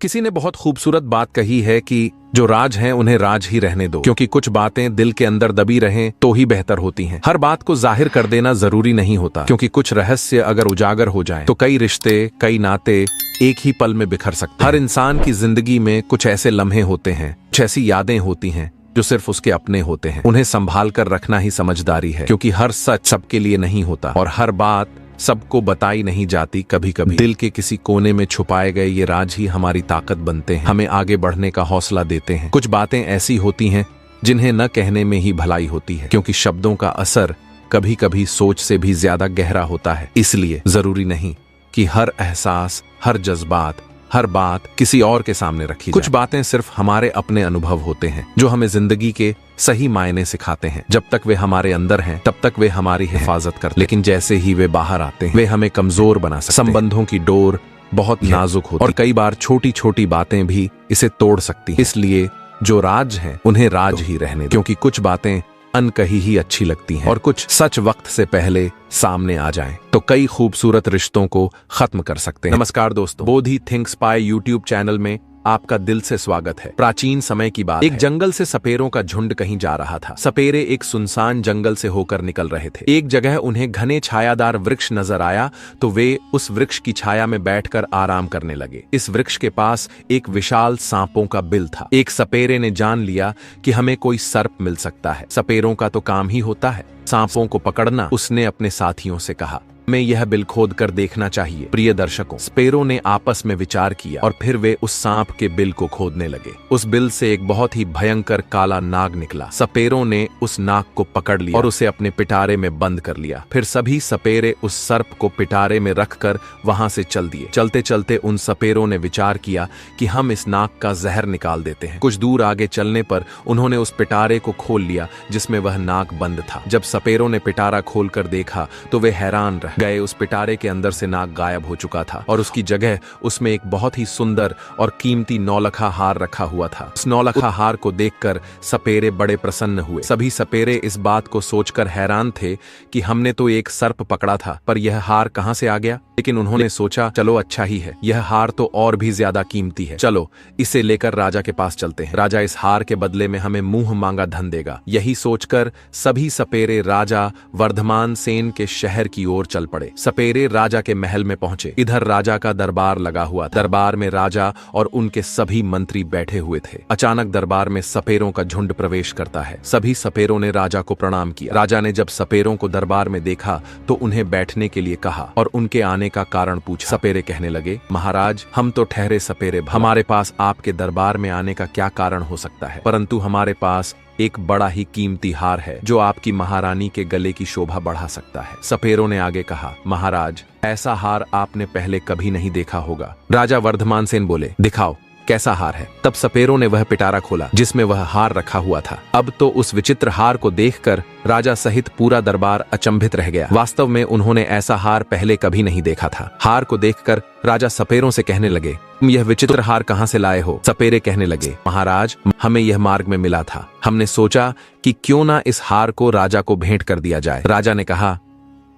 किसी ने बहुत खूबसूरत बात कही है कि जो राज हैं उन्हें राज ही रहने दो, क्योंकि कुछ बातें दिल के अंदर दबी रहें तो ही बेहतर होती हैं। हर बात को जाहिर कर देना जरूरी नहीं होता, क्योंकि कुछ रहस्य अगर उजागर हो जाएं तो कई रिश्ते, कई नाते एक ही पल में बिखर सकते हैं। हर इंसान की जिंदगी में कुछ ऐसे लम्हे होते हैं, कुछ ऐसी यादें होती हैं जो सिर्फ उसके अपने होते हैं। उन्हें संभाल कर रखना ही समझदारी है, क्योंकि हर सच सबके लिए नहीं होता और हर बात सबको बताई नहीं जाती। कभी कभी दिल के किसी कोने में छुपाए गए ये राज ही हमारी ताकत बनते हैं, हमें आगे बढ़ने का हौसला देते हैं। कुछ बातें ऐसी होती हैं जिन्हें न कहने में ही भलाई होती है, क्योंकि शब्दों का असर कभी कभी सोच से भी ज्यादा गहरा होता है। इसलिए जरूरी नहीं कि हर एहसास, हर जज्बात, हर बात किसी और के सामने रखी जाए। कुछ बातें सिर्फ हमारे अपने अनुभव होते हैं जो हमें जिंदगी के सही मायने सिखाते हैं। जब तक वे हमारे अंदर हैं तब तक वे हमारी हिफाजत करते हैं, लेकिन जैसे ही वे बाहर आते हैं वे हमें कमजोर बना सकते हैं। संबंधों की डोर बहुत नाजुक होती है और कई बार छोटी छोटी बातें भी इसे तोड़ सकती हैं। इसलिए जो राज हैं उन्हें राज ही रहने दो, क्योंकि कुछ बातें अनकही ही अच्छी लगती हैं और कुछ सच वक्त से पहले सामने आ जाएं तो कई खूबसूरत रिश्तों को खत्म कर सकते हैं। नमस्कार दोस्तों, बोधी थिंक्स पाय यूट्यूब चैनल में आपका दिल से स्वागत है। प्राचीन समय की बात एक जंगल से सपेरों का झुंड कहीं जा रहा था। सपेरे एक सुनसान जंगल से होकर निकल रहे थे। एक जगह उन्हें घने छायादार वृक्ष नजर आया तो वे उस वृक्ष की छाया में बैठकर आराम करने लगे। इस वृक्ष के पास एक विशाल सांपों का बिल था। एक सपेरे ने जान लिया कि हमें कोई सर्प मिल सकता है। सपेरों का तो काम ही होता है सांपों को पकड़ना। उसने अपने साथियों से कहा, हमें यह बिल खोद कर देखना चाहिए। प्रिय दर्शकों, सपेरों ने आपस में विचार किया और फिर वे उस सांप के बिल को खोदने लगे। उस बिल से एक बहुत ही भयंकर काला नाग निकला। सपेरों ने उस नाग को पकड़ लिया और उसे अपने पिटारे में बंद कर लिया। फिर सभी सपेरे उस सर्प को पिटारे में रखकर वहां से चल दिए। चलते चलते उन सपेरों ने विचार किया कि हम इस नाग का जहर निकाल देते हैं। कुछ दूर आगे चलने पर उन्होंने उस पिटारे को खोल लिया जिसमें वह नाग बंद था। जब सपेरों ने पिटारा खोलकर देखा तो वे हैरान रह गए। उस पिटारे के अंदर से नाग गायब हो चुका था और उसकी जगह उसमें एक बहुत ही सुंदर और कीमती नौलखा हार रखा हुआ था। उस नौलखा हार को देखकर सपेरे बड़े प्रसन्न हुए। सभी सपेरे इस बात को सोचकर हैरान थे कि हमने तो एक सर्प पकड़ा था, पर यह हार कहां से आ गया। लेकिन उन्होंने सोचा, चलो अच्छा ही है, यह हार तो और भी ज्यादा कीमती है, चलो इसे लेकर राजा के पास चलते हैं। राजा इस हार के बदले में हमें मुंह मांगा धन देगा। यही सोचकर सभी सपेरे राजा वर्धमान सेन के शहर की ओर चल पड़े। सपेरे राजा के महल में पहुंचे। इधर राजा का दरबार लगा हुआ था। दरबार में राजा और उनके सभी मंत्री बैठे हुए थे। अचानक दरबार में सपेरों का झुंड प्रवेश करता है। सभी सपेरों ने राजा को प्रणाम किया। राजा ने जब सपेरों को दरबार में देखा तो उन्हें बैठने के लिए कहा और उनके आने का कारण पूछा। सपेरे कहने लगे, महाराज, हम तो ठहरे सपेरे, हमारे पास आपके दरबार में आने का क्या कारण हो सकता है, परंतु हमारे पास एक बड़ा ही कीमती हार है जो आपकी महारानी के गले की शोभा बढ़ा सकता है। सपेरों ने आगे कहा, महाराज, ऐसा हार आपने पहले कभी नहीं देखा होगा। राजा वर्धमान सेन बोले, दिखाओ कैसा हार है। तब सपेरों ने वह पिटारा खोला जिसमें वह हार रखा हुआ था। अब तो उस विचित्र हार को देखकर राजा सहित पूरा दरबार अचंभित रह गया। वास्तव में उन्होंने ऐसा हार पहले कभी नहीं देखा था। हार को देखकर राजा सपेरों से कहने लगे, तुम यह विचित्र हार कहां से लाए हो। सपेरे कहने लगे, महाराज, हमें यह मार्ग में मिला था। हमने सोचा कि क्यों ना इस हार को राजा को भेंट कर दिया जाए। राजा ने कहा,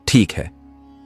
ठीक है,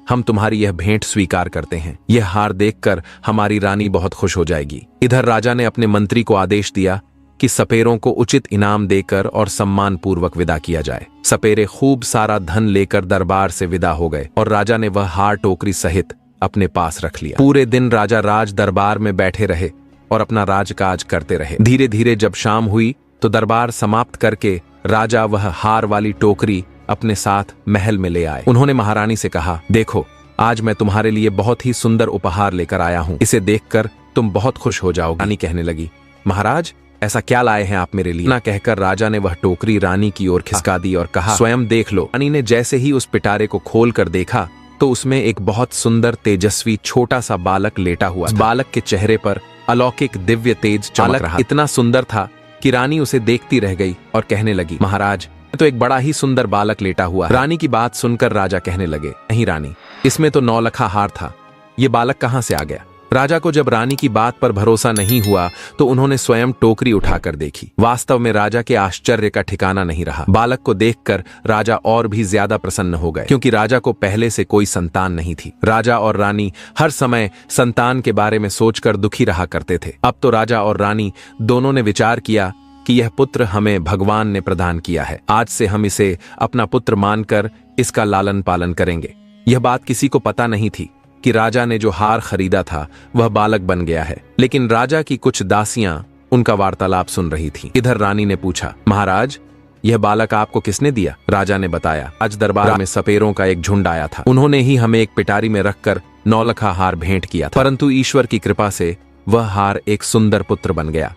हम तुम्हारी यह भेंट स्वीकार करते हैं। यह हार देखकर हमारी रानी बहुत खुश हो जाएगी। इधर राजा ने अपने मंत्री को आदेश दिया कि सपेरों को उचित इनाम देकर और सम्मान पूर्वक विदा किया जाए। सपेरे खूब सारा धन लेकर दरबार से विदा हो गए और राजा ने वह हार टोकरी सहित अपने पास रख लिया। पूरे दिन राजा राज दरबार में बैठे रहे और अपना राजकाज करते रहे। धीरे धीरे जब शाम हुई तो दरबार समाप्त करके राजा वह हार वाली टोकरी अपने साथ महल में ले आए। उन्होंने महारानी से कहा, देखो, आज मैं तुम्हारे लिए बहुत ही सुंदर उपहार लेकर आया हूँ, इसे देखकर तुम बहुत खुश हो जाओगे। रानी कहने लगी, महाराज, ऐसा क्या लाए हैं आप मेरे लिए। ना कहकर राजा ने वह टोकरी रानी की ओर खिसका दी और कहा, स्वयं देख लो। रानी ने जैसे ही उस पिटारे को खोल कर देखा तो उसमें एक बहुत सुंदर तेजस्वी छोटा सा बालक लेटा हुआ था। बालक के चेहरे पर अलौकिक दिव्य तेज चमक रहा। इतना सुंदर था कि रानी उसे देखती रह गई और कहने लगी, महाराज, तो एक बड़ा ही सुंदर बालक लेटा हुआ है। रानी की बात सुनकर राजा कहने लगे, नहीं रानी, इसमें तो नौलखा हार था, ये बालक कहां से आ गया। राजा को जब रानी की बात पर भरोसा नहीं हुआ तो उन्होंने स्वयं टोकरी उठाकर देखी। वास्तव में राजा के आश्चर्य का ठिकाना नहीं रहा। बालक को देखकर राजा और भी ज्यादा प्रसन्न हो गए, क्योंकि राजा को पहले से कोई संतान नहीं थी। राजा और रानी हर समय संतान के बारे में सोचकर दुखी रहा करते थे। अब तो राजा और रानी दोनों ने विचार किया कि यह पुत्र हमें भगवान ने प्रदान किया है। आज से हम इसे अपना पुत्र मानकर इसका लालन पालन करेंगे। यह बात किसी को पता नहीं थी कि राजा ने जो हार खरीदा था वह बालक बन गया है। लेकिन राजा की कुछ दासियां उनका वार्तालाप सुन रही थीं। इधर रानी ने पूछा, महाराज, यह बालक आपको किसने दिया? राजा ने बताया, आज दरबार में सपेरों का एक झुंड आया था। उन्होंने ही हमें एक पिटारी में रखकर नौलखा हार भेंट किया था, परंतु ईश्वर की कृपा से वह हार एक सुंदर पुत्र बन गया।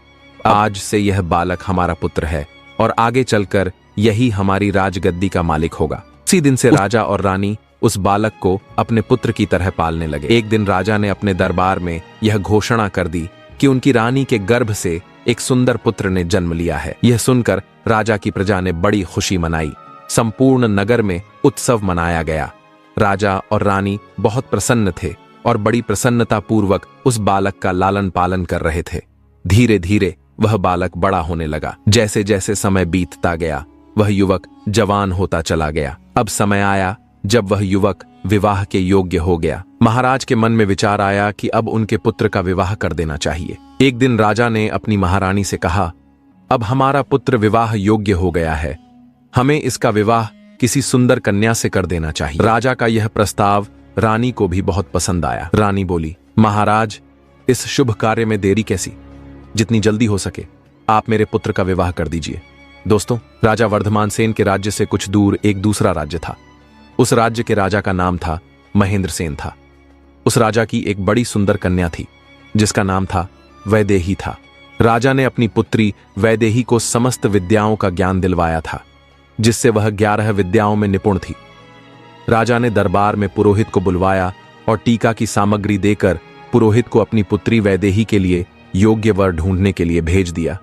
आज से यह बालक हमारा पुत्र है और आगे चलकर यही हमारी राजगद्दी का मालिक होगा। उसी दिन से राजा और रानी उस बालक को अपने पुत्र की तरह पालने लगे। एक दिन राजा ने अपने दरबार में यह घोषणा कर दी कि उनकी रानी के गर्भ से एक सुंदर पुत्र ने जन्म लिया है। यह सुनकर राजा की प्रजा ने बड़ी खुशी मनाई। संपूर्ण नगर में उत्सव मनाया गया। राजा और रानी बहुत प्रसन्न थे और बड़ी प्रसन्नता पूर्वक उस बालक का लालन पालन कर रहे थे। धीरे धीरे वह बालक बड़ा होने लगा। जैसे जैसे समय बीतता गया वह युवक जवान होता चला गया। अब समय आया जब वह युवक विवाह के योग्य हो गया। महाराज के मन में विचार आया कि अब उनके पुत्र का विवाह कर देना चाहिए। एक दिन राजा ने अपनी महारानी से कहा, अब हमारा पुत्र विवाह योग्य हो गया है, हमें इसका विवाह किसी सुंदर कन्या से कर देना चाहिए। राजा का यह प्रस्ताव रानी को भी बहुत पसंद आया। रानी बोली, महाराज, इस शुभ कार्य में देरी कैसी? जितनी जल्दी हो सके आप मेरे पुत्र का विवाह कर दीजिए। दोस्तों, राजा वर्धमान सेन के राज्य से कुछ दूर एक दूसरा राज्य था। उस राज्य के राजा का नाम था महेंद्र सेन था। उस राजा की एक बड़ी सुंदर कन्या थी जिसका नाम था वैदेही था। राजा ने अपनी पुत्री वैदेही को समस्त विद्याओं का ज्ञान दिलवाया था, जिससे वह 11 विद्याओं में निपुण थी। राजा ने दरबार में पुरोहित को बुलवाया और टीका की सामग्री देकर पुरोहित को अपनी पुत्री वैदेही के लिए योग्य वर ढूंढने के लिए भेज दिया।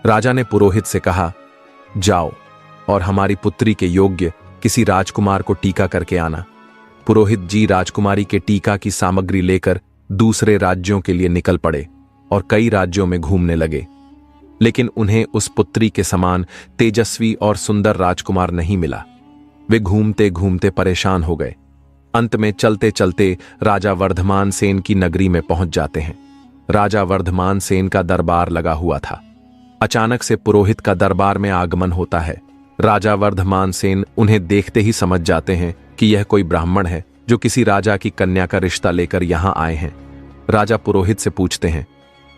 राजा ने पुरोहित से कहा, जाओ और हमारी पुत्री के योग्य किसी राजकुमार को टीका करके आना। पुरोहित जी राजकुमारी के टीका की सामग्री लेकर दूसरे राज्यों के लिए निकल पड़े और कई राज्यों में घूमने लगे, लेकिन उन्हें उस पुत्री के समान तेजस्वी और सुंदर राजकुमार नहीं मिला। वे घूमते घूमते परेशान हो गए। अंत में चलते चलते राजा वर्धमान सेन की नगरी में पहुंच जाते हैं। राजा वर्धमान सेन का दरबार लगा हुआ था। अचानक से पुरोहित का दरबार में आगमन होता है। राजा वर्धमान सेन उन्हें देखते ही समझ जाते हैं कि यह कोई ब्राह्मण है जो किसी राजा की कन्या का रिश्ता लेकर यहां आए हैं। राजा पुरोहित से पूछते हैं,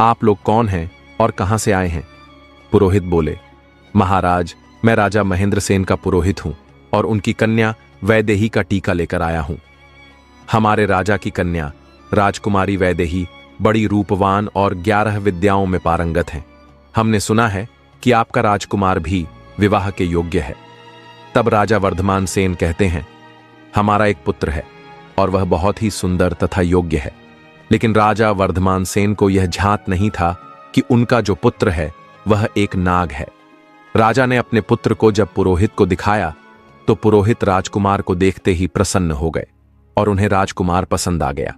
आप लोग कौन हैं और कहां से आए हैं? पुरोहित बोले, महाराज, मैं राजा महेंद्र सेन का पुरोहित हूं और उनकी कन्या वैदेही का टीका लेकर आया हूं। हमारे राजा की कन्या राजकुमारी वैदेही बड़ी रूपवान और 11 विद्याओं में पारंगत हैं। हमने सुना है कि आपका राजकुमार भी विवाह के योग्य है। तब राजा वर्धमान सेन कहते हैं, हमारा एक पुत्र है और वह बहुत ही सुंदर तथा योग्य है। लेकिन राजा वर्धमान सेन को यह झांत नहीं था कि उनका जो पुत्र है वह एक नाग है। राजा ने अपने पुत्र को जब पुरोहित को दिखाया तो पुरोहित राजकुमार को देखते ही प्रसन्न हो गए और उन्हें राजकुमार पसंद आ गया।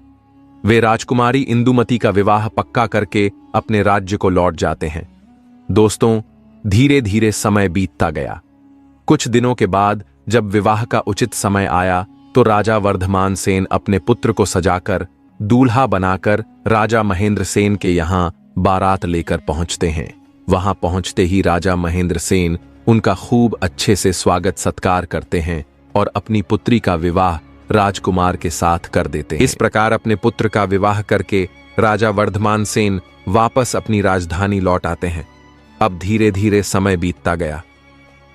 वे राजकुमारी इंदुमती का विवाह पक्का करके अपने राज्य को लौट जाते हैं। दोस्तों, धीरे धीरे समय बीतता गया। कुछ दिनों के बाद जब विवाह का उचित समय आया तो राजा वर्धमान सेन अपने पुत्र को सजाकर दूल्हा बनाकर राजा महेंद्र सेन के यहां बारात लेकर पहुंचते हैं। वहां पहुंचते ही राजा महेंद्र सेन उनका खूब अच्छे से स्वागत सत्कार करते हैं और अपनी पुत्री का विवाह राजकुमार के साथ कर देते हैं। इस प्रकार अपने पुत्र का विवाह करके राजा वर्धमान सेन वापस अपनी राजधानी लौट आते हैं। अब धीरे धीरे समय बीतता गया।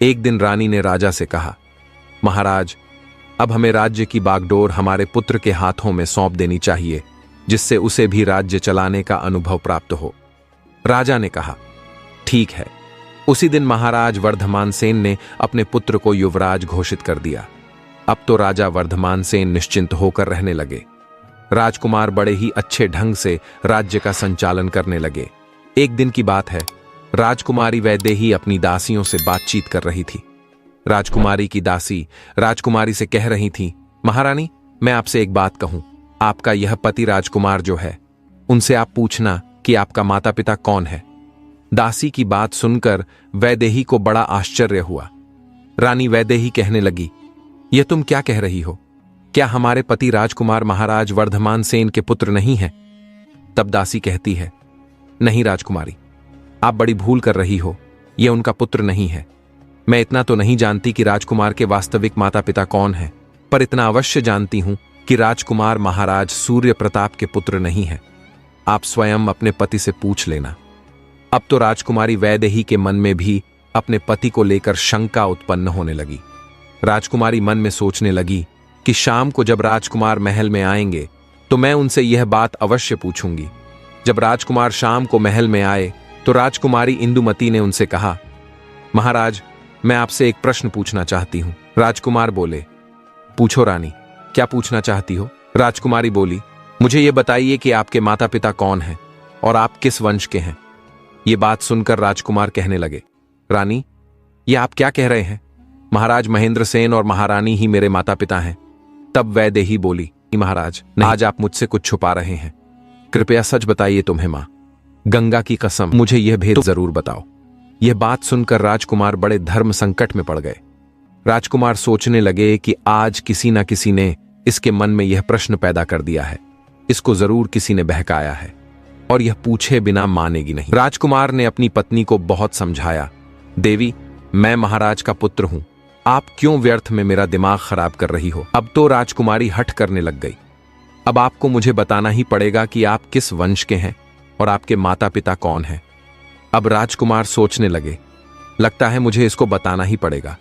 एक दिन रानी ने राजा से कहा, महाराज, अब हमें राज्य की बागडोर हमारे पुत्र के हाथों में सौंप देनी चाहिए, जिससे उसे भी राज्य चलाने का अनुभव प्राप्त हो। राजा ने कहा, ठीक है। उसी दिन महाराज वर्धमान सेन ने अपने पुत्र को युवराज घोषित कर दिया। अब तो राजा वर्धमान सेन निश्चिंत होकर रहने लगे। राजकुमार बड़े ही अच्छे ढंग से राज्य का संचालन करने लगे। एक दिन की बात है, राजकुमारी वैदेही अपनी दासियों से बातचीत कर रही थी। राजकुमारी की दासी राजकुमारी से कह रही थी, महारानी, मैं आपसे एक बात कहूं। आपका यह पति राजकुमार जो है उनसे आप पूछना कि आपका माता पिता कौन है। दासी की बात सुनकर वैदेही को बड़ा आश्चर्य हुआ। रानी वैदेही कहने लगी, यह तुम क्या कह रही हो? क्या हमारे पति राजकुमार महाराज वर्धमान सेन के पुत्र नहीं हैं? तब दासी कहती है, नहीं राजकुमारी, आप बड़ी भूल कर रही हो, यह उनका पुत्र नहीं है। मैं इतना तो नहीं जानती कि राजकुमार के वास्तविक माता पिता कौन हैं, पर इतना अवश्य जानती हूं कि राजकुमार महाराज सूर्य प्रताप के पुत्र नहीं है। आप स्वयं अपने पति से पूछ लेना। अब तो राजकुमारी वैदेही के मन में भी अपने पति को लेकर शंका उत्पन्न होने लगी। राजकुमारी मन में सोचने लगी कि शाम को जब राजकुमार महल में आएंगे तो मैं उनसे यह बात अवश्य पूछूंगी। जब राजकुमार शाम को महल में आए तो राजकुमारी इंदुमती ने उनसे कहा, महाराज, मैं आपसे एक प्रश्न पूछना चाहती हूं। राजकुमार बोले, पूछो रानी, क्या पूछना चाहती हो? राजकुमारी बोली, मुझे यह बताइए कि आपके माता पिता कौन हैं और आप किस वंश के हैं। ये बात सुनकर राजकुमार कहने लगे, रानी, ये आप क्या कह रहे हैं? महाराज महेंद्र सेन और महारानी ही मेरे माता पिता हैं। तब वैदेही बोली, महाराज, आज आप मुझसे कुछ छुपा रहे हैं। कृपया सच बताइए तुम्हें मां, गंगा की कसम, मुझे यह भेद जरूर बताओ। यह बात सुनकर राजकुमार बड़े धर्म संकट में पड़ गए। राजकुमार सोचने लगे कि आज किसी न किसी ने इसके मन में यह प्रश्न पैदा कर दिया है, इसको जरूर किसी ने बहकाया है और यह पूछे बिना मानेगी नहीं। राजकुमार ने अपनी पत्नी को बहुत समझाया, देवी, मैं महाराज का पुत्र हूं, आप क्यों व्यर्थ में मेरा दिमाग खराब कर रही हो? अब तो राजकुमारी हठ करने लग गई। अब आपको मुझे बताना ही पड़ेगा कि आप किस वंश के हैं और आपके माता पिता कौन हैं। अब राजकुमार सोचने लगे, लगता है मुझे इसको बताना ही पड़ेगा,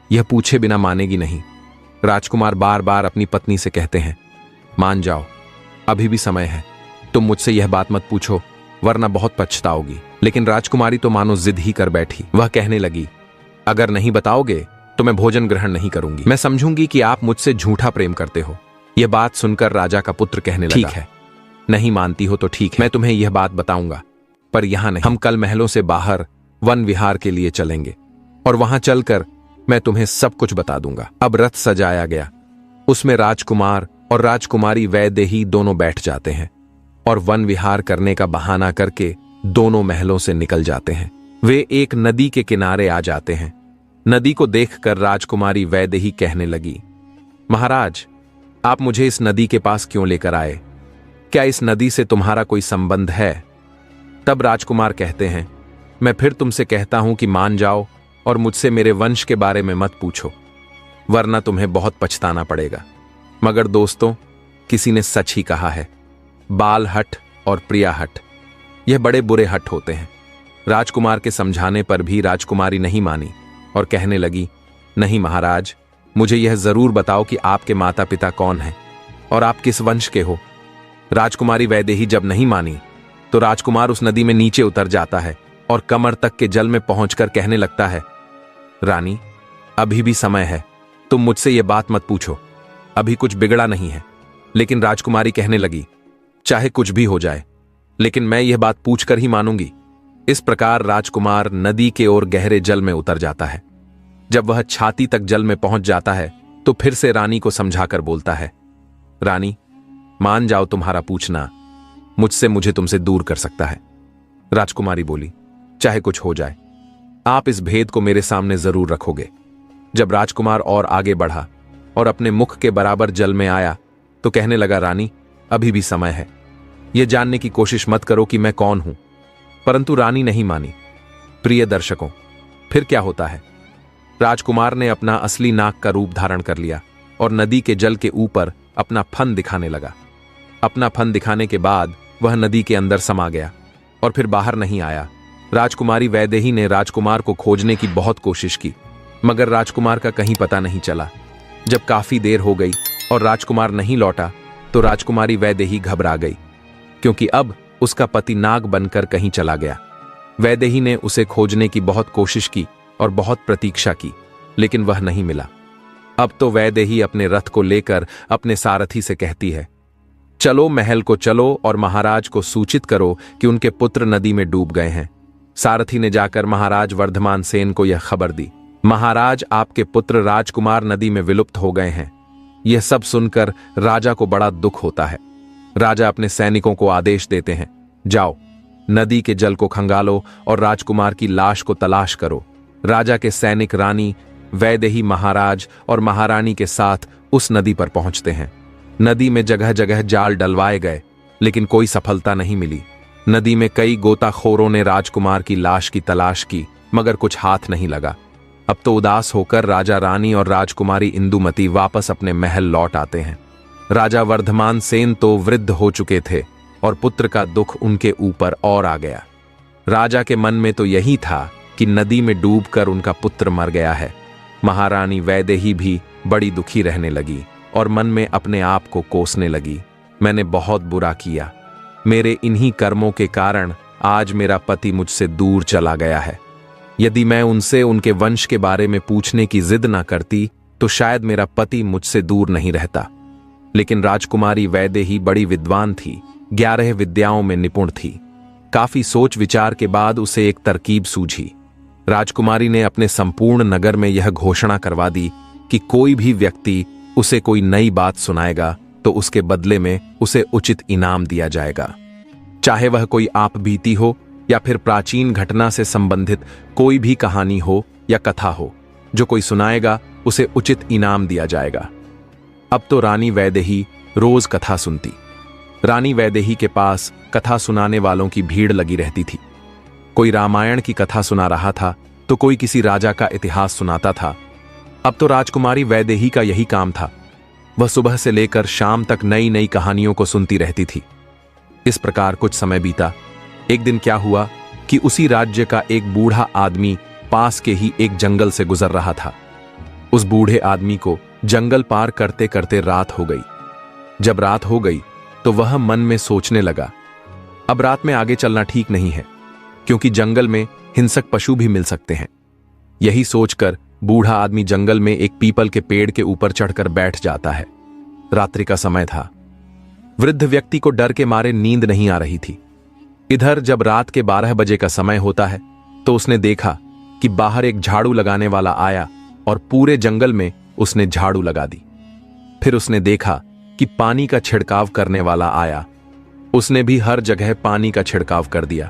यह पूछे बिना मानेगी नहीं। राजकुमार बार बार अपनी पत्नी से कहते हैं, मान जाओ, अभी भी समय है, तुम मुझसे यह बात मत पूछो वरना बहुत पछताओगी। लेकिन राजकुमारी तो मानो जिद ही कर बैठी। वह कहने लगी, अगर नहीं बताओगे तो मैं भोजन ग्रहण नहीं करूंगी। मैं समझूंगी कि आप मुझसे झूठा प्रेम करते हो। यह बात सुनकर राजा का पुत्र कहने लगा, ठीक है, नहीं मानती हो तो ठीक है, मैं तुम्हें यह बात बताऊंगा, पर यहां नहीं। हम कल महलों से बाहर वन विहार के लिए चलेंगे और वहां चलकर मैं तुम्हें सब कुछ बता दूंगा। अब रथ सजाया गया, उसमें राजकुमार और राजकुमारी वैदेही दोनों बैठ जाते हैं और वन विहार करने का बहाना करके दोनों महलों से निकल जाते हैं। वे एक नदी के किनारे आ जाते हैं। नदी को देखकर राजकुमारी वैदेही कहने लगी, महाराज, आप मुझे इस नदी के पास क्यों लेकर आए? क्या इस नदी से तुम्हारा कोई संबंध है? तब राजकुमार कहते हैं, मैं फिर तुमसे कहता हूं कि मान जाओ और मुझसे मेरे वंश के बारे में मत पूछो, वरना तुम्हें बहुत पछताना पड़ेगा। मगर दोस्तों, किसी ने सच ही कहा है, बाल हट और प्रिया हट, यह बड़े बुरे हट होते हैं। राजकुमार के समझाने पर भी राजकुमारी नहीं मानी और कहने लगी, नहीं महाराज, मुझे यह जरूर बताओ कि आपके माता पिता कौन हैं और आप किस वंश के हो। राजकुमारी वैदेही जब नहीं मानी तो राजकुमार उस नदी में नीचे उतर जाता है और कमर तक के जल में पहुंचकर कहने लगता है, रानी, अभी भी समय है, तुम मुझसे यह बात मत पूछो, अभी कुछ बिगड़ा नहीं है। लेकिन राजकुमारी कहने लगी, चाहे कुछ भी हो जाए, लेकिन मैं यह बात पूछकर ही मानूंगी। इस प्रकार राजकुमार नदी के ओर गहरे जल में उतर जाता है। जब वह छाती तक जल में पहुंच जाता है तो फिर से रानी को समझाकर बोलता है, रानी, मान जाओ, तुम्हारा पूछना मुझे तुमसे दूर कर सकता है। राजकुमारी बोली, चाहे कुछ हो जाए, आप इस भेद को मेरे सामने जरूर रखोगे। जब राजकुमार और आगे बढ़ा और अपने मुख के बराबर जल में आया तो कहने लगा, रानी, अभी भी समय है, यह जानने की कोशिश मत करो कि मैं कौन हूं। परंतु रानी नहीं मानी। प्रिय दर्शकों, फिर क्या होता है? राजकुमार ने अपना असली नाग का रूप धारण कर लिया और नदी के जल के ऊपर अपना फन दिखाने लगा। अपना फन दिखाने के बाद वह नदी के अंदर समा गया और फिर बाहर नहीं आया। राजकुमारी वैदेही ने राजकुमार को खोजने की बहुत कोशिश की, मगर राजकुमार का कहीं पता नहीं चला। जब काफी देर हो गई और राजकुमार नहीं लौटा तो राजकुमारी वैदेही घबरा गई, क्योंकि अब उसका पति नाग बनकर कहीं चला गया। वैदेही ने उसे खोजने की बहुत कोशिश की और बहुत प्रतीक्षा की, लेकिन वह नहीं मिला। अब तो वैदेही अपने रथ को लेकर अपने सारथी से कहती है, चलो महल को चलो और महाराज को सूचित करो कि उनके पुत्र नदी में डूब गए हैं। सारथी ने जाकर महाराज वर्धमान सेन को यह खबर दी, महाराज, आपके पुत्र राजकुमार नदी में विलुप्त हो गए हैं। यह सब सुनकर राजा को बड़ा दुख होता है। राजा अपने सैनिकों को आदेश देते हैं, जाओ, नदी के जल को खंगालो और राजकुमार की लाश को तलाश करो। राजा के सैनिक रानी, वैदेही महाराज और महारानी के साथ उस नदी पर पहुंचते हैं। नदी में जगह जगह जाल डलवाए गए, लेकिन कोई सफलता नहीं मिली। नदी में कई गोताखोरों ने राजकुमार की लाश की तलाश की, मगर कुछ हाथ नहीं लगा। अब तो उदास होकर राजा रानी और राजकुमारी इंदुमती वापस अपने महल लौट आते हैं। राजा वर्धमान सेन तो वृद्ध हो चुके थे और पुत्र का दुख उनके ऊपर और आ गया। राजा के मन में तो यही था कि नदी में डूबकर उनका पुत्र मर गया है। महारानी वैदेही भी बड़ी दुखी रहने लगी और मन में अपने आप को कोसने लगी, मैंने बहुत बुरा किया। मेरे इन्हीं कर्मों के कारण आज मेरा पति मुझसे दूर चला गया है। यदि मैं उनसे उनके वंश के बारे में पूछने की जिद ना करती तो शायद मेरा पति मुझसे दूर नहीं रहता। लेकिन राजकुमारी वैदेही बड़ी विद्वान थी, 11 विद्याओं में निपुण थी। काफी सोच विचार के बाद उसे एक तरकीब सूझी। राजकुमारी ने अपने संपूर्ण नगर में यह घोषणा करवा दी कि कोई भी व्यक्ति उसे कोई नई बात सुनाएगा तो उसके बदले में उसे उचित इनाम दिया जाएगा। चाहे वह कोई आप बीती हो या फिर प्राचीन घटना से संबंधित कोई भी कहानी हो या कथा हो, जो कोई सुनाएगा उसे उचित इनाम दिया जाएगा। अब तो रानी वैदेही रोज कथा सुनती। रानी वैदेही के पास कथा सुनाने वालों की भीड़ लगी रहती थी। कोई रामायण की कथा सुना रहा था तो कोई किसी राजा का इतिहास सुनाता था। अब तो राजकुमारी वैदेही का यही काम था। वह सुबह से लेकर शाम तक नई नई कहानियों को सुनती रहती थी। इस प्रकार कुछ समय बीता। एक दिन क्या हुआ कि उसी राज्य का एक बूढ़ा आदमी पास के ही एक जंगल से गुजर रहा था। उस बूढ़े आदमी को जंगल पार करते करते रात हो गई। जब रात हो गई तो वह मन में सोचने लगा, अब रात में आगे चलना ठीक नहीं है, क्योंकि जंगल में हिंसक पशु भी मिल सकते हैं। यही सोचकर बूढ़ा आदमी जंगल में एक पीपल के पेड़ के ऊपर चढ़कर बैठ जाता है। रात्रि का समय था। वृद्ध व्यक्ति को डर के मारे नींद नहीं आ रही थी। इधर जब रात के 12 बजे का समय होता है तो उसने देखा कि बाहर एक झाड़ू लगाने वाला आया और पूरे जंगल में उसने झाड़ू लगा दी। फिर उसने देखा कि पानी का छिड़काव करने वाला आया। उसने भी हर जगह पानी का छिड़काव कर दिया।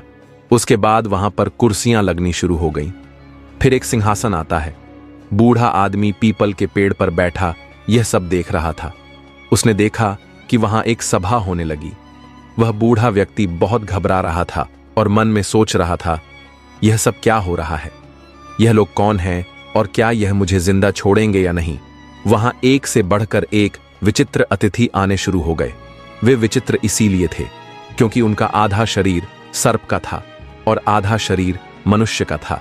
उसके बाद वहां पर कुर्सियां लगनी शुरू हो गईं। फिर एक सिंहासन आता है। बूढ़ा आदमी पीपल के पेड़ पर बैठा यह सब देख रहा था। उसने देखा कि वहां एक सभा होने लगी। वह बूढ़ा व्यक्ति बहुत घबरा रहा था और मन में सोच रहा था, यह सब क्या हो रहा है? यह लोग कौन हैं और क्या यह मुझे जिंदा छोड़ेंगे या नहीं? वहां एक से बढ़कर एक विचित्र अतिथि आने शुरू हो गए। वे विचित्र इसीलिए थे क्योंकि उनका आधा शरीर सर्प का था और आधा शरीर मनुष्य का था।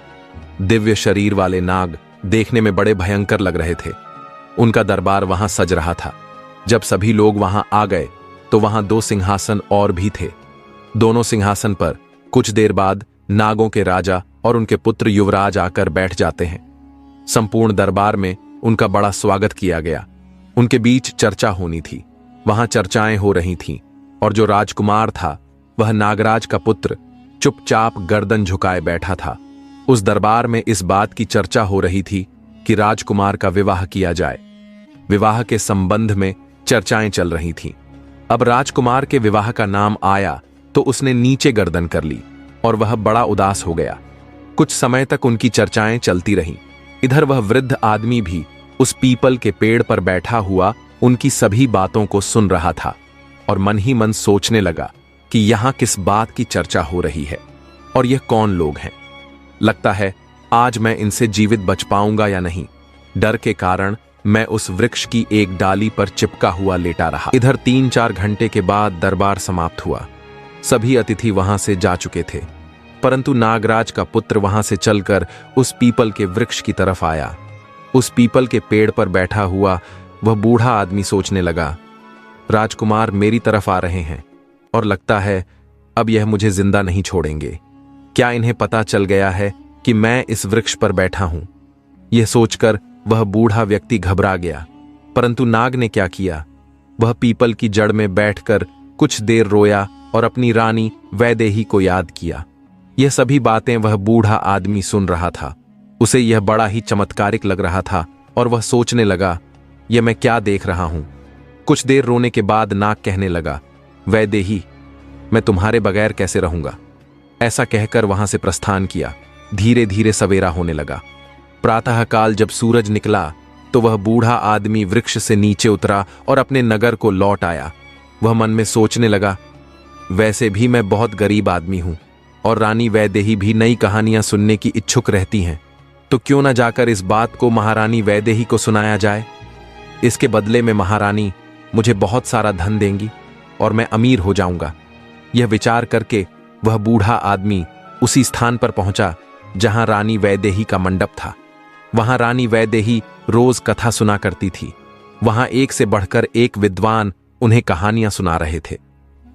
दिव्य शरीर वाले नाग देखने में बड़े भयंकर लग रहे थे। उनका दरबार वहां सज रहा था। जब सभी लोग वहां आ गए तो वहां 2 सिंहासन और भी थे। दोनों सिंहासन पर कुछ देर बाद नागों के राजा और उनके पुत्र युवराज आकर बैठ जाते हैं। संपूर्ण दरबार में उनका बड़ा स्वागत किया गया। उनके बीच चर्चा होनी थी। वहां चर्चाएं हो रही थीं और जो राजकुमार था वह नागराज का पुत्र चुपचाप गर्दन झुकाए बैठा था। उस दरबार में इस बात की चर्चा हो रही थी कि राजकुमार का विवाह किया जाए। विवाह के संबंध में चर्चाएं चल रही थीं। अब राजकुमार के विवाह का नाम आया तो उसने नीचे गर्दन कर ली और वह बड़ा उदास हो गया। कुछ समय तक उनकी चर्चाएं चलती रहीं। इधर वह वृद्ध आदमी भी उस पीपल के पेड़ पर बैठा हुआ उनकी सभी बातों को सुन रहा था और मन ही मन सोचने लगा कि यहां किस बात की चर्चा हो रही है और यह कौन लोग हैं। लगता है आज मैं इनसे जीवित बच पाऊंगा या नहीं। डर के कारण मैं उस वृक्ष की एक डाली पर चिपका हुआ लेटा रहा। इधर 3-4 घंटे के बाद दरबार समाप्त हुआ। सभी अतिथि वहां से जा चुके थे, परंतु नागराज का पुत्र वहां से चलकर उस पीपल के वृक्ष की तरफ आया। उस पीपल के पेड़ पर बैठा हुआ वह बूढ़ा आदमी सोचने लगा, राजकुमार मेरी तरफ आ रहे हैं और लगता है अब यह मुझे जिंदा नहीं छोड़ेंगे। क्या इन्हें पता चल गया है कि मैं इस वृक्ष पर बैठा हूं? यह सोचकर वह बूढ़ा व्यक्ति घबरा गया। परंतु नाग ने क्या किया, वह पीपल की जड़ में बैठकर कुछ देर रोया और अपनी रानी वैदेही को याद किया। यह सभी बातें वह बूढ़ा आदमी सुन रहा था। उसे यह बड़ा ही चमत्कारिक लग रहा था और वह सोचने लगा, यह मैं क्या देख रहा हूं। कुछ देर रोने के बाद नाग कहने लगा, वैदेही, मैं तुम्हारे बगैर कैसे रहूंगा। ऐसा कहकर वहां से प्रस्थान किया। धीरे धीरे सवेरा होने लगा। प्रातःकाल जब सूरज निकला तो वह बूढ़ा आदमी वृक्ष से नीचे उतरा और अपने नगर को लौट आया। वह मन में सोचने लगा, वैसे भी मैं बहुत गरीब आदमी हूं और रानी वैदेही भी नई कहानियां सुनने की इच्छुक रहती हैं, तो क्यों न जाकर इस बात को महारानी वैदेही को सुनाया जाए। इसके बदले में महारानी मुझे बहुत सारा धन देंगी और मैं अमीर हो जाऊंगा। यह विचार करके वह बूढ़ा आदमी उसी स्थान पर पहुंचा जहां रानी वैदेही का मंडप था। वहां रानी वैदेही रोज कथा सुना करती थी। वहां एक से बढ़कर एक विद्वान उन्हें कहानियां सुना रहे थे।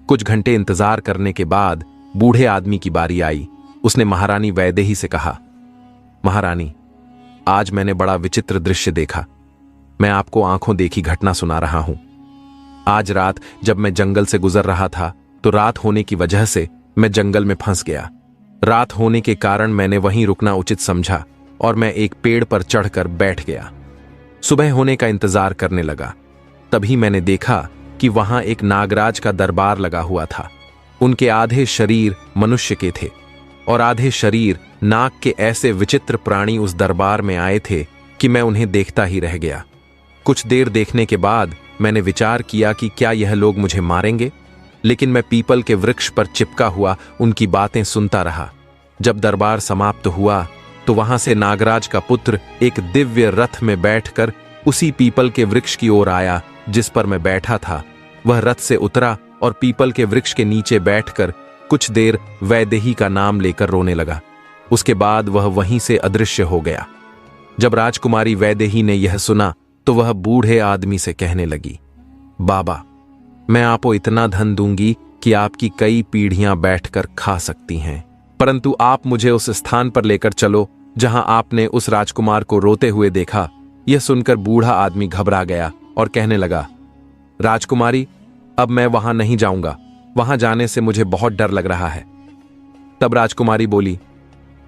कुछ घंटे इंतजार करने के बाद बूढ़े आदमी की बारी आई। उसने महारानी वैदेही से कहा, महारानी, आज मैंने बड़ा विचित्र दृश्य देखा। मैं आपको आंखों देखी घटना सुना रहा हूं। आज रात जब मैं जंगल से गुजर रहा था तो रात होने की वजह से मैं जंगल में फंस गया। रात होने के कारण मैंने वहीं रुकना उचित समझा और मैं एक पेड़ पर चढ़कर बैठ गया। सुबह होने का इंतजार करने लगा। तभी मैंने देखा कि वहां एक नागराज का दरबार लगा हुआ था। उनके आधे शरीर मनुष्य के थे और आधे शरीर नाग के। ऐसे विचित्र प्राणी उस दरबार में आए थे कि मैं उन्हें देखता ही रह गया। कुछ देर देखने के बाद मैंने विचार किया कि क्या यह लोग मुझे मारेंगे, लेकिन मैं पीपल के वृक्ष पर चिपका हुआ उनकी बातें सुनता रहा। जब दरबार समाप्त हुआ तो वहां से नागराज का पुत्र एक दिव्य रथ में बैठकर उसी पीपल के वृक्ष की ओर आया जिस पर मैं बैठा था। वह रथ से उतरा और पीपल के वृक्ष के नीचे बैठकर कुछ देर वैदेही का नाम लेकर रोने लगा। उसके बाद वह वहीं से अदृश्य हो गया। जब राजकुमारी वैदेही ने यह सुना तो वह बूढ़े आदमी से कहने लगी, बाबा, मैं आपको इतना धन दूंगी कि आपकी कई पीढ़ियां बैठकर खा सकती हैं, परंतु आप मुझे उस स्थान पर लेकर चलो जहां आपने उस राजकुमार को रोते हुए देखा। यह सुनकर बूढ़ा आदमी घबरा गया और कहने लगा, राजकुमारी, अब मैं वहां नहीं जाऊंगा। वहां जाने से मुझे बहुत डर लग रहा है। तब राजकुमारी बोली,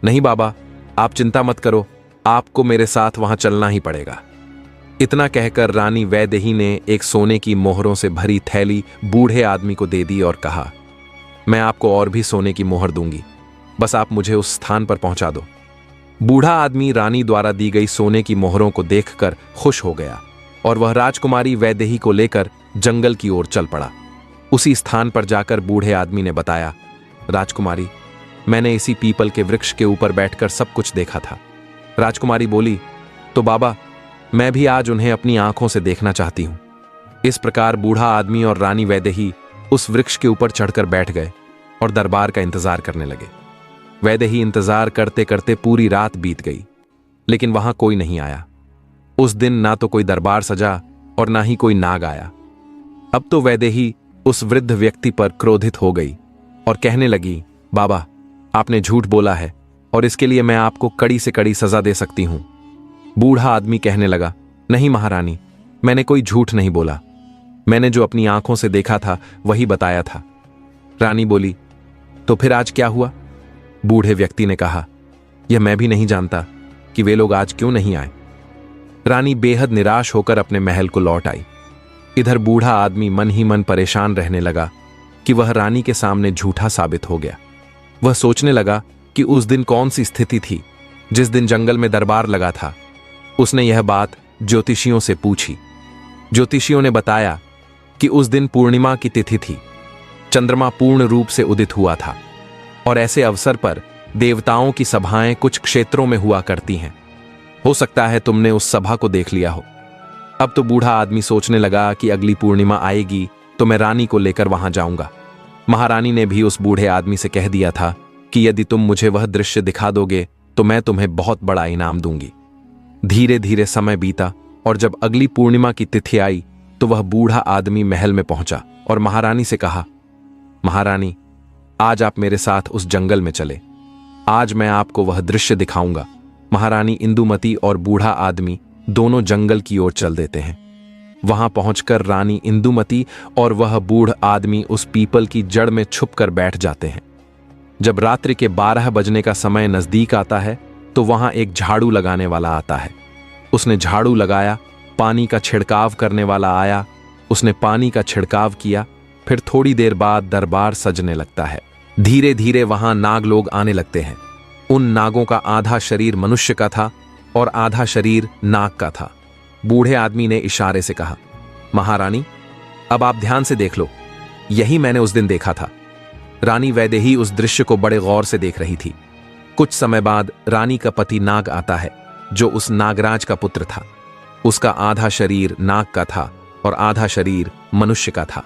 नहीं बाबा, आप चिंता मत करो, आपको मेरे साथ वहां चलना ही पड़ेगा। इतना कहकर रानी वैदेही ने एक सोने की मोहरों से भरी थैली बूढ़े आदमी को दे दी और कहा, मैं आपको और भी सोने की मोहर दूंगी, बस आप मुझे उस स्थान पर पहुंचा दो। बूढ़ा आदमी रानी द्वारा दी गई सोने की मोहरों को देखकर खुश हो गया और वह राजकुमारी वैदेही को लेकर जंगल की ओर चल पड़ा। उसी स्थान पर जाकर बूढ़े आदमी ने बताया, राजकुमारी, मैंने इसी पीपल के वृक्ष के ऊपर बैठकर सब कुछ देखा था। राजकुमारी बोली, तो बाबा, मैं भी आज उन्हें अपनी आंखों से देखना चाहती हूं। इस प्रकार बूढ़ा आदमी और रानी वैदेही उस वृक्ष के ऊपर चढ़कर बैठ गए और दरबार का इंतजार करने लगे। वैदेही इंतजार करते करते पूरी रात बीत गई, लेकिन वहां कोई नहीं आया। उस दिन ना तो कोई दरबार सजा और ना ही कोई नाग आया। अब तो वैदेही उस वृद्ध व्यक्ति पर क्रोधित हो गई और कहने लगी, बाबा, आपने झूठ बोला है और इसके लिए मैं आपको कड़ी से कड़ी सजा दे सकती हूं। बूढ़ा आदमी कहने लगा, नहीं महारानी, मैंने कोई झूठ नहीं बोला। मैंने जो अपनी आंखों से देखा था वही बताया था। रानी बोली, तो फिर आज क्या हुआ? बूढ़े व्यक्ति ने कहा, यह मैं भी नहीं जानता कि वे लोग आज क्यों नहीं आए। रानी बेहद निराश होकर अपने महल को लौट आई। इधर बूढ़ा आदमी मन ही मन परेशान रहने लगा कि वह रानी के सामने झूठा साबित हो गया। वह सोचने लगा कि उस दिन कौन सी स्थिति थी जिस दिन जंगल में दरबार लगा था। उसने यह बात ज्योतिषियों से पूछी। ज्योतिषियों ने बताया कि उस दिन पूर्णिमा की तिथि थी। चंद्रमा पूर्ण रूप से उदित हुआ था और ऐसे अवसर पर देवताओं की सभाएं कुछ क्षेत्रों में हुआ करती हैं। हो सकता है तुमने उस सभा को देख लिया हो। अब तो बूढ़ा आदमी सोचने लगा कि अगली पूर्णिमा आएगी तो मैं रानी को लेकर वहां जाऊंगा। महारानी ने भी उस बूढ़े आदमी से कह दिया था कि यदि तुम मुझे वह दृश्य दिखा दोगे तो मैं तुम्हें बहुत बड़ा इनाम दूंगी। धीरे धीरे समय बीता और जब अगली पूर्णिमा की तिथि आई तो वह बूढ़ा आदमी महल में पहुंचा और महारानी से कहा, महारानी, आज आप मेरे साथ उस जंगल में चले। आज मैं आपको वह दृश्य दिखाऊंगा। महारानी इंदुमती और बूढ़ा आदमी दोनों जंगल की ओर चल देते हैं। वहां पहुंचकर रानी इंदुमती और वह बूढ़ आदमी उस पीपल की जड़ में छुपकर बैठ जाते हैं। जब रात्रि के 12 बजने का समय नजदीक आता है तो वहां एक झाड़ू लगाने वाला आता है। उसने झाड़ू लगाया। पानी का छिड़काव करने वाला आया। उसने पानी का छिड़काव किया फिर थोड़ी देर बाद दरबार सजने लगता है। धीरे धीरे वहां नाग लोग आने लगते हैं। उन नागों का आधा शरीर मनुष्य का था और आधा शरीर नाग का था। बूढ़े आदमी ने इशारे से कहा, महारानी, अब आप ध्यान से देख लो, यही मैंने उस दिन देखा था। रानी वैदेही उस दृश्य को बड़े गौर से देख रही थी। कुछ समय बाद रानी का पति नाग आता है, जो उस नागराज का पुत्र था। उसका आधा शरीर नाग का था और आधा शरीर मनुष्य का था।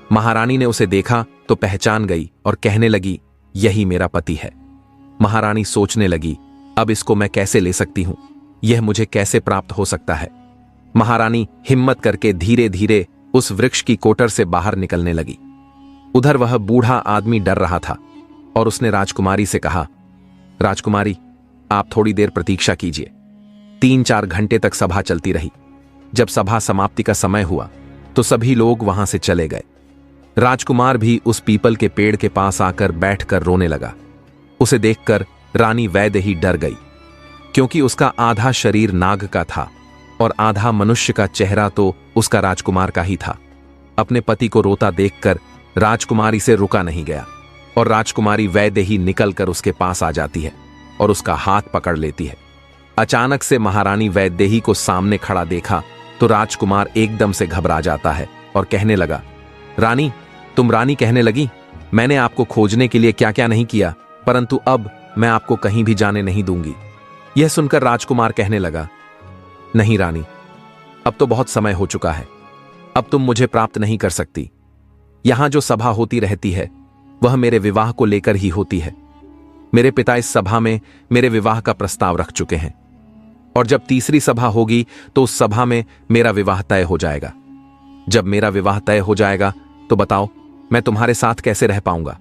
महारानी ने उसे देखा तो पहचान गई और कहने लगी, यही मेरा पति है। महारानी सोचने लगी, अब इसको मैं कैसे ले सकती हूं, यह मुझे कैसे प्राप्त हो सकता है। महारानी हिम्मत करके धीरे धीरे उस वृक्ष की कोटर से बाहर निकलने लगी। उधर वह बूढ़ा आदमी डर रहा था और उसने राजकुमारी से कहा, राजकुमारी, आप थोड़ी देर प्रतीक्षा कीजिए। 3-4 घंटे तक सभा चलती रही। जब सभा समाप्ति का समय हुआ तो सभी लोग वहां से चले गए। राजकुमार भी उस पीपल के पेड़ के पास आकर बैठकर रोने लगा। उसे देखकर रानी वैदेही डर गई, क्योंकि उसका आधा शरीर नाग का था और आधा मनुष्य का चेहरा तो उसका राजकुमार का ही था। अपने पति को रोता देखकर राजकुमारी से रुका नहीं गया और राजकुमारी वैदेही निकलकर उसके पास आ जाती है और उसका हाथ पकड़ लेती है। अचानक से महारानी वैदेही को सामने खड़ा देखा तो राजकुमार एकदम से घबरा जाता है और कहने लगा, रानी, तुम रानी कहने लगी, मैंने आपको खोजने के लिए क्या क्या नहीं किया, परंतु अब मैं आपको कहीं भी जाने नहीं दूंगी। यह सुनकर राजकुमार कहने लगा, नहीं रानी, अब तो बहुत समय हो चुका है, अब तुम मुझे प्राप्त नहीं कर सकती। यहां जो सभा होती रहती है वह मेरे विवाह को लेकर ही होती है। मेरे पिता इस सभा में मेरे विवाह का प्रस्ताव रख चुके हैं और जब तीसरी सभा होगी तो उस सभा में मेरा विवाह तय हो जाएगा। जब मेरा विवाह तय हो जाएगा तो बताओ, मैं तुम्हारे साथ कैसे रह पाऊंगा?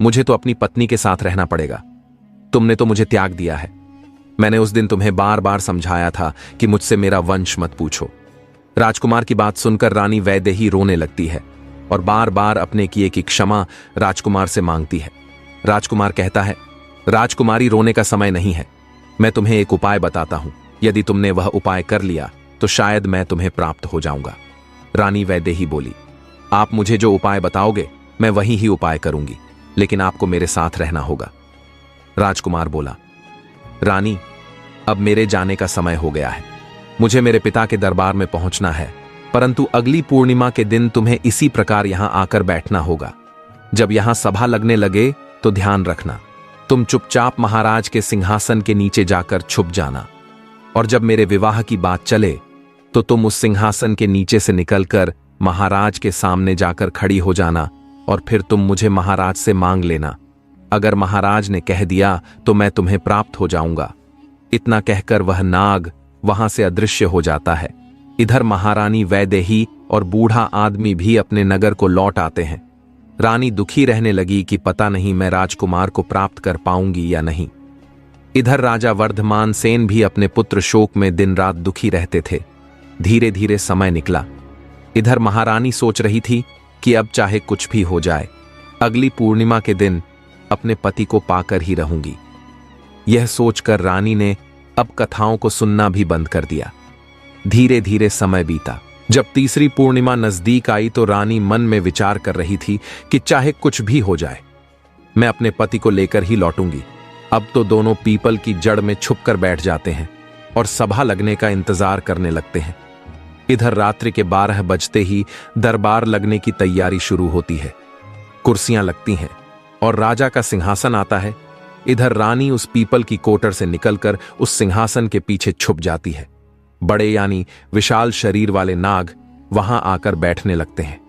मुझे तो अपनी पत्नी के साथ रहना पड़ेगा। तुमने तो मुझे त्याग दिया है। मैंने उस दिन तुम्हें बार बार समझाया था कि मुझसे मेरा वंश मत पूछो। राजकुमार की बात सुनकर रानी वैदेही रोने लगती है और बार बार अपने किए की क्षमा राजकुमार से मांगती है। राजकुमार कहता है, राजकुमारी, रोने का समय नहीं है। मैं तुम्हें एक उपाय बताता हूं। यदि तुमने वह उपाय कर लिया तो शायद मैं तुम्हें प्राप्त हो जाऊंगा। रानी वैदेही बोली, आप मुझे जो उपाय बताओगे मैं वही ही उपाय करूंगी, लेकिन आपको मेरे साथ रहना होगा। राजकुमार बोला, रानी, अब मेरे जाने का समय हो गया है। मुझे मेरे पिता के दरबार में पहुंचना है, परंतु अगली पूर्णिमा के दिन तुम्हें इसी प्रकार यहां आकर बैठना होगा। जब यहां सभा लगने लगे तो ध्यान रखना, तुम चुपचाप महाराज के सिंहासन के नीचे जाकर छुप जाना और जब मेरे विवाह की बात चले तो तुम उस सिंहासन के नीचे से निकलकर महाराज के सामने जाकर खड़ी हो जाना और फिर तुम मुझे महाराज से मांग लेना। अगर महाराज ने कह दिया तो मैं तुम्हें प्राप्त हो जाऊंगा। इतना कहकर वह नाग वहां से अदृश्य हो जाता है। इधर महारानी वैदेही और बूढ़ा आदमी भी अपने नगर को लौट आते हैं। रानी दुखी रहने लगी कि पता नहीं मैं राजकुमार को प्राप्त कर पाऊंगी या नहीं। इधर राजा वर्धमान सेन भी अपने पुत्र शोक में दिन रात दुखी रहते थे। धीरे धीरे समय निकला। इधर महारानी सोच रही थी कि अब चाहे कुछ भी हो जाए, अगली पूर्णिमा के दिन अपने पति को पाकर ही रहूंगी। यह सोचकर रानी ने अब कथाओं को सुनना भी बंद कर दिया। धीरे धीरे समय बीता। जब तीसरी पूर्णिमा नजदीक आई तो रानी मन में विचार कर रही थी कि चाहे कुछ भी हो जाए, मैं अपने पति को लेकर ही लौटूंगी। अब तो दोनों पीपल की जड़ में छुपकर बैठ जाते हैं और सभा लगने का इंतजार करने लगते हैं। इधर रात्रि के 12 बजते ही दरबार लगने की तैयारी शुरू होती है। कुर्सियां लगती हैं और राजा का सिंहासन आता है। इधर रानी उस पीपल की कोटर से निकलकर उस सिंहासन के पीछे छुप जाती है। बड़े यानी विशाल शरीर वाले नाग वहां आकर बैठने लगते हैं।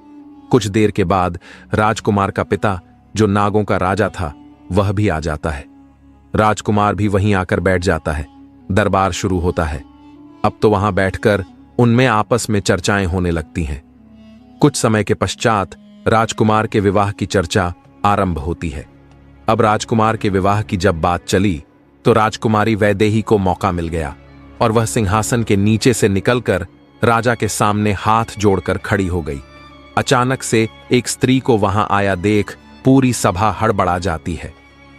कुछ देर के बाद राजकुमार का पिता, जो नागों का राजा था, वह भी आ जाता है। राजकुमार भी वहीं आकर बैठ जाता है। दरबार शुरू होता है। अब तो वहां बैठकर उनमें आपस में चर्चाएं होने लगती हैं। कुछ समय के पश्चात राजकुमार के विवाह की चर्चा आरंभ होती है। अब राजकुमार के विवाह की जब बात चली तो राजकुमारी वैदेही को मौका मिल गया और वह सिंहासन के नीचे से निकलकर राजा के सामने हाथ जोड़कर खड़ी हो गई। अचानक से एक स्त्री को वहां आया देख पूरी सभा हड़बड़ा जाती है।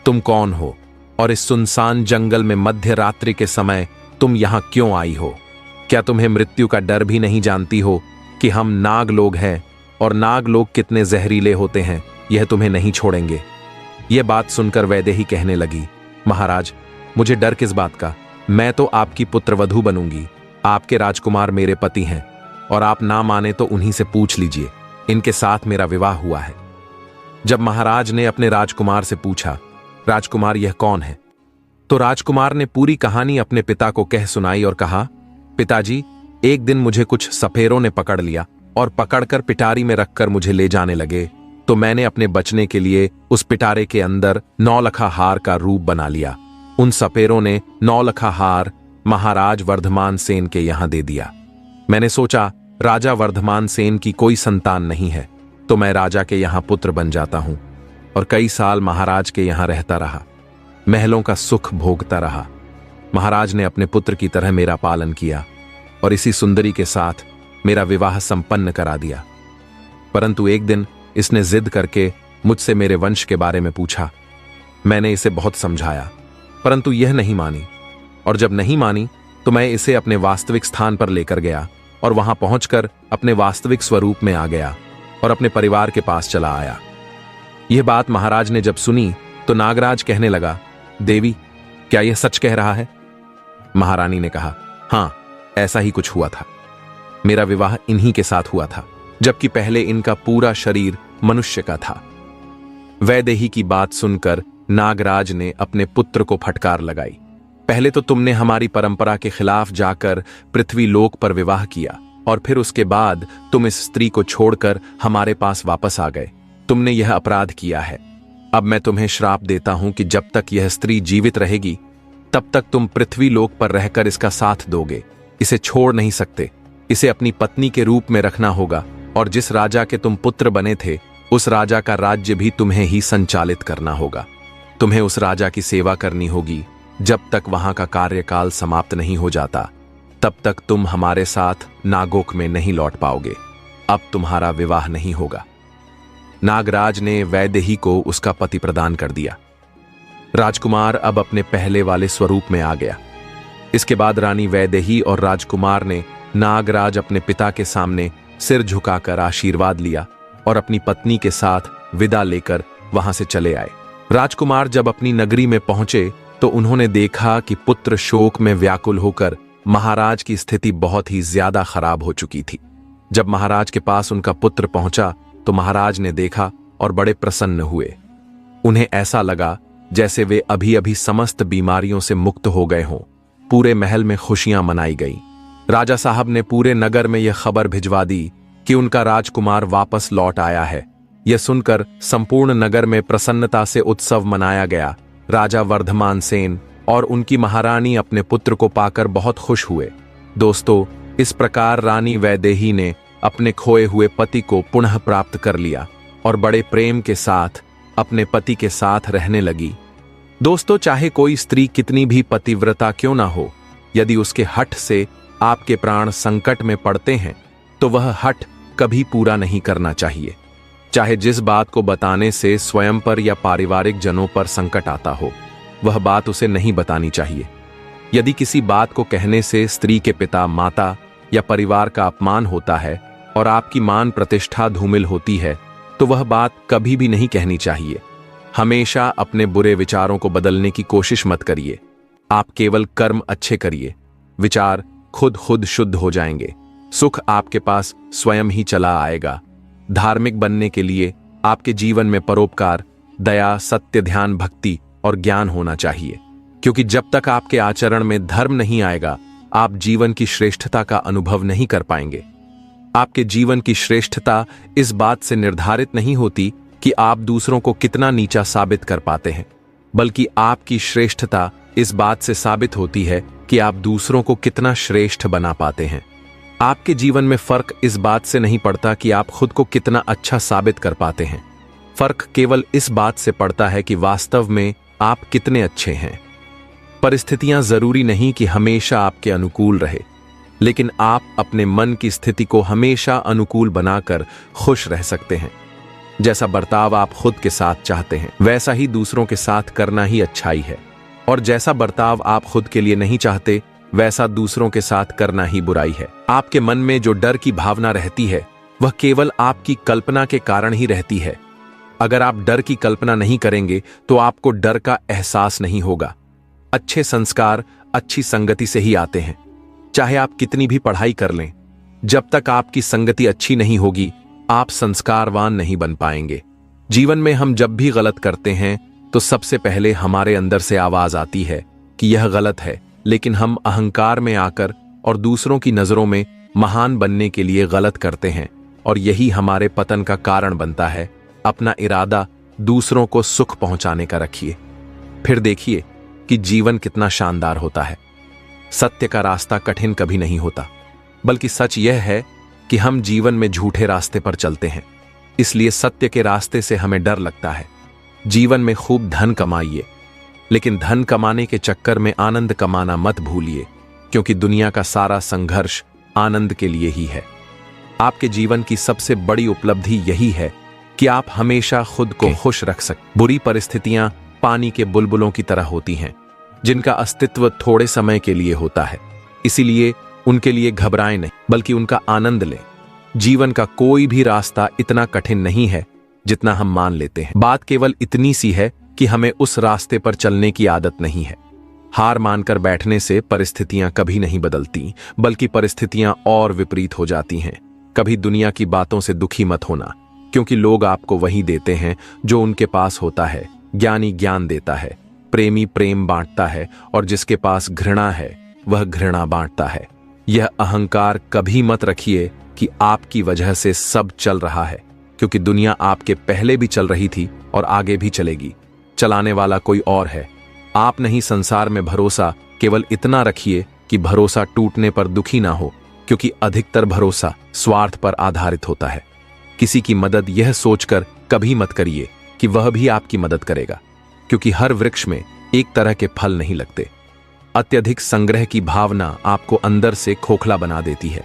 तुम कौन हो और इस सुनसान जंगल में मध्य रात्रि के समय तुम यहां क्यों आई हो? क्या तुम्हें मृत्यु का डर भी नहीं जानती हो कि हम नाग लोग हैं और नाग लोग कितने जहरीले होते हैं, यह तुम्हें नहीं छोड़ेंगे। यह बात सुनकर वैदेही कहने लगी, महाराज, मुझे डर किस बात का? मैं तो आपकी पुत्रवधू बनूंगी। आपके राजकुमार मेरे पति हैं, और आप ना माने तो उन्हीं से पूछ लीजिए, इनके साथ मेरा विवाह हुआ है। जब महाराज ने अपने राजकुमार से पूछा, राजकुमार यह कौन है? तो राजकुमार ने पूरी कहानी अपने पिता को कह सुनाई और कहा, पिताजी, एक दिन मुझे कुछ सपेरों ने पकड़ लिया और पकड़कर पिटारी में रखकर मुझे ले जाने लगे। तो मैंने अपने बचने के लिए उस पिटारे के अंदर नौलखा हार का रूप बना लिया। उन सपेरों ने नौलखा हार महाराज वर्धमान सेन के यहां दे दिया। मैंने सोचा राजा वर्धमान सेन की कोई संतान नहीं है, तो मैं राजा के यहां पुत्र बन जाता हूं और कई साल महाराज के यहां रहता रहा, महलों का सुख भोगता रहा। महाराज ने अपने पुत्र की तरह मेरा पालन किया और इसी सुंदरी के साथ मेरा विवाह संपन्न करा दिया। परंतु एक दिन इसने जिद करके मुझसे मेरे वंश के बारे में पूछा। मैंने इसे बहुत समझाया, परंतु यह नहीं मानी, और जब नहीं मानी तो मैं इसे अपने वास्तविक स्थान पर लेकर गया और वहां पहुंचकर अपने वास्तविक स्वरूप में आ गया और अपने परिवार के पास चला आया। यह बात महाराज ने जब सुनी तो नागराज कहने लगा, देवी, क्या यह सच कह रहा है? महारानी ने कहा, हां, ऐसा ही कुछ हुआ था। मेरा विवाह इन्हीं के साथ हुआ था, जबकि पहले इनका पूरा शरीर मनुष्य का था। वैदेही की बात सुनकर नागराज ने अपने पुत्र को फटकार लगाई, पहले तो तुमने हमारी परंपरा के खिलाफ जाकर पृथ्वी लोक पर विवाह किया और फिर उसके बाद तुम इस स्त्री को छोड़कर हमारे पास वापस आ गए। तुमने यह अपराध किया है। अब मैं तुम्हें श्राप देता हूं कि जब तक यह स्त्री जीवित रहेगी तब तक तुम पृथ्वी लोक पर रहकर इसका साथ दोगे। इसे छोड़ नहीं सकते, इसे अपनी पत्नी के रूप में रखना होगा, और जिस राजा के तुम पुत्र बने थे उस राजा का राज्य भी तुम्हें ही संचालित करना होगा। तुम्हें उस राजा की सेवा करनी होगी जब तक वहां का कार्यकाल समाप्त नहीं हो जाता। तब तक तुम हमारे साथ नागोक में नहीं लौट पाओगे। अब तुम्हारा विवाह नहीं होगा। नागराज ने वैदेही को उसका पति प्रदान कर दिया। राजकुमार अब अपने पहले वाले स्वरूप में आ गया। इसके बाद रानी वैदेही और राजकुमार ने नागराज अपने पिता के सामने सिर झुकाकर आशीर्वाद लिया और अपनी पत्नी के साथ विदा लेकर वहां से चले आए। राजकुमार जब अपनी नगरी में पहुंचे तो उन्होंने देखा कि पुत्र शोक में व्याकुल होकर महाराज की स्थिति बहुत ही ज्यादा खराब हो चुकी थी। जब महाराज के पास उनका पुत्र पहुंचा तो महाराज ने देखा और बड़े प्रसन्न हुए। उन्हें ऐसा लगा जैसे वे अभी अभी समस्त बीमारियों से मुक्त हो गए हों। पूरे महल में खुशियां मनाई गई। राजा साहब ने पूरे नगर में यह खबर भिजवा दी कि उनका राजकुमार वापस लौट आया है। यह सुनकर संपूर्ण नगर में प्रसन्नता से उत्सव मनाया गया। राजा वर्धमान सेन और उनकी महारानी अपने पुत्र को पाकर बहुत खुश हुए। दोस्तों, इस प्रकार रानी वैदेही ने अपने खोए हुए पति को पुनः प्राप्त कर लिया और बड़े प्रेम के साथ अपने पति के साथ रहने लगी। दोस्तों, चाहे कोई स्त्री कितनी भी पतिव्रता क्यों ना हो, यदि उसके हठ से आपके प्राण संकट में पड़ते हैं तो वह हठ कभी पूरा नहीं करना चाहिए। चाहे जिस बात को बताने से स्वयं पर या पारिवारिक जनों पर संकट आता हो, वह बात उसे नहीं बतानी चाहिए। यदि किसी बात को कहने से स्त्री के पिता, माता या परिवार का अपमान होता है और आपकी मान प्रतिष्ठा धूमिल होती है तो वह बात कभी भी नहीं कहनी चाहिए। हमेशा अपने बुरे विचारों को बदलने की कोशिश मत करिए। आप केवल कर्म अच्छे करिए, विचार खुद शुद्ध हो जाएंगे। सुख आपके पास स्वयं ही चला आएगा। धार्मिक बनने के लिए आपके जीवन में परोपकार, दया, सत्य, ध्यान, भक्ति और ज्ञान होना चाहिए, क्योंकि जब तक आपके आचरण में धर्म नहीं आएगा आप जीवन की श्रेष्ठता का अनुभव नहीं कर पाएंगे। आपके जीवन की श्रेष्ठता इस बात से निर्धारित नहीं होती कि आप दूसरों को कितना नीचा साबित कर पाते हैं, बल्कि आपकी श्रेष्ठता इस बात से साबित होती है कि आप दूसरों को कितना श्रेष्ठ बना पाते हैं। आपके जीवन में फर्क इस बात से नहीं पड़ता कि आप खुद को कितना अच्छा साबित कर पाते हैं। फर्क केवल इस बात से पड़ता है कि वास्तव में आप कितने अच्छे हैं। परिस्थितियां जरूरी नहीं कि हमेशा आपके अनुकूल रहे, लेकिन आप अपने मन की स्थिति को हमेशा अनुकूल बनाकर खुश रह सकते हैं। जैसा बर्ताव आप खुद के साथ चाहते हैं वैसा ही दूसरों के साथ करना ही अच्छाई है, और जैसा बर्ताव आप खुद के लिए नहीं चाहते वैसा दूसरों के साथ करना ही बुराई है। आपके मन में जो डर की भावना रहती है वह केवल आपकी कल्पना के कारण ही रहती है। अगर आप डर की कल्पना नहीं करेंगे तो आपको डर का एहसास नहीं होगा। अच्छे संस्कार अच्छी संगति से ही आते हैं। चाहे आप कितनी भी पढ़ाई कर लें, जब तक आपकी संगति अच्छी नहीं होगी आप संस्कारवान नहीं बन पाएंगे। जीवन में हम जब भी गलत करते हैं तो सबसे पहले हमारे अंदर से आवाज आती है कि यह गलत है, लेकिन हम अहंकार में आकर और दूसरों की नजरों में महान बनने के लिए गलत करते हैं और यही हमारे पतन का कारण बनता है। अपना इरादा दूसरों को सुख पहुंचाने का रखिए, फिर देखिए कि जीवन कितना शानदार होता है। सत्य का रास्ता कठिन कभी नहीं होता, बल्कि सच यह है कि हम जीवन में झूठे रास्ते पर चलते हैं, इसलिए सत्य के रास्ते से हमें डर लगता है। जीवन में खूब धन कमाइए, लेकिन धन कमाने के चक्कर में आनंद कमाना मत भूलिए, क्योंकि दुनिया का सारा संघर्ष आनंद के लिए ही है। आपके जीवन की सबसे बड़ी उपलब्धि यही है कि आप हमेशा खुद को खुश रख सकें। बुरी परिस्थितियां पानी के बुलबुलों की तरह होती हैं, जिनका अस्तित्व थोड़े समय के लिए होता है, इसीलिए उनके लिए घबराएं नहीं, बल्कि उनका आनंद लें। जीवन का कोई भी रास्ता इतना कठिन नहीं है जितना हम मान लेते हैं। बात केवल इतनी सी है कि हमें उस रास्ते पर चलने की आदत नहीं है। हार मानकर बैठने से परिस्थितियां कभी नहीं बदलती, बल्कि परिस्थितियां और विपरीत हो जाती हैं। कभी दुनिया की बातों से दुखी मत होना, क्योंकि लोग आपको वही देते हैं जो उनके पास होता है। ज्ञानी ज्ञान देता है, प्रेमी प्रेम बांटता है, और जिसके पास घृणा है वह घृणा बांटता है। यह अहंकार कभी मत रखिए कि आपकी वजह से सब चल रहा है, क्योंकि दुनिया आपके पहले भी चल रही थी और आगे भी चलेगी। चलाने वाला कोई और है, आप नहीं। संसार में भरोसा केवल इतना रखिए कि भरोसा टूटने पर दुखी ना हो, क्योंकि अधिकतर भरोसा स्वार्थ पर आधारित होता है। किसी की मदद यह सोचकर कभी मत करिए कि वह भी आपकी मदद करेगा, क्योंकि हर वृक्ष में एक तरह के फल नहीं लगते। अत्यधिक संग्रह की भावना आपको अंदर से खोखला बना देती है।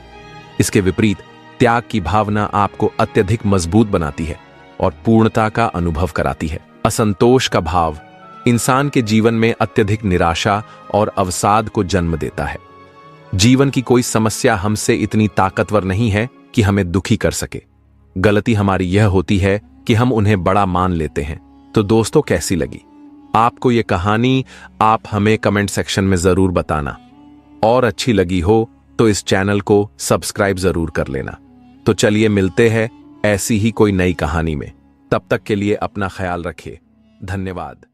इसके विपरीत त्याग की भावना आपको अत्यधिक मजबूत बनाती है और पूर्णता का अनुभव कराती है। असंतोष का भाव इंसान के जीवन में अत्यधिक निराशा और अवसाद को जन्म देता है। जीवन की कोई समस्या हमसे इतनी ताकतवर नहीं है कि हमें दुखी कर सके। गलती हमारी यह होती है कि हम उन्हें बड़ा मान लेते हैं। तो दोस्तों, कैसी लगी आपको ये कहानी? आप हमें कमेंट सेक्शन में जरूर बताना, और अच्छी लगी हो तो इस चैनल को सब्सक्राइब जरूर कर लेना। तो चलिए मिलते हैं ऐसी ही कोई नई कहानी में। तब तक के लिए अपना ख्याल रखिए। धन्यवाद।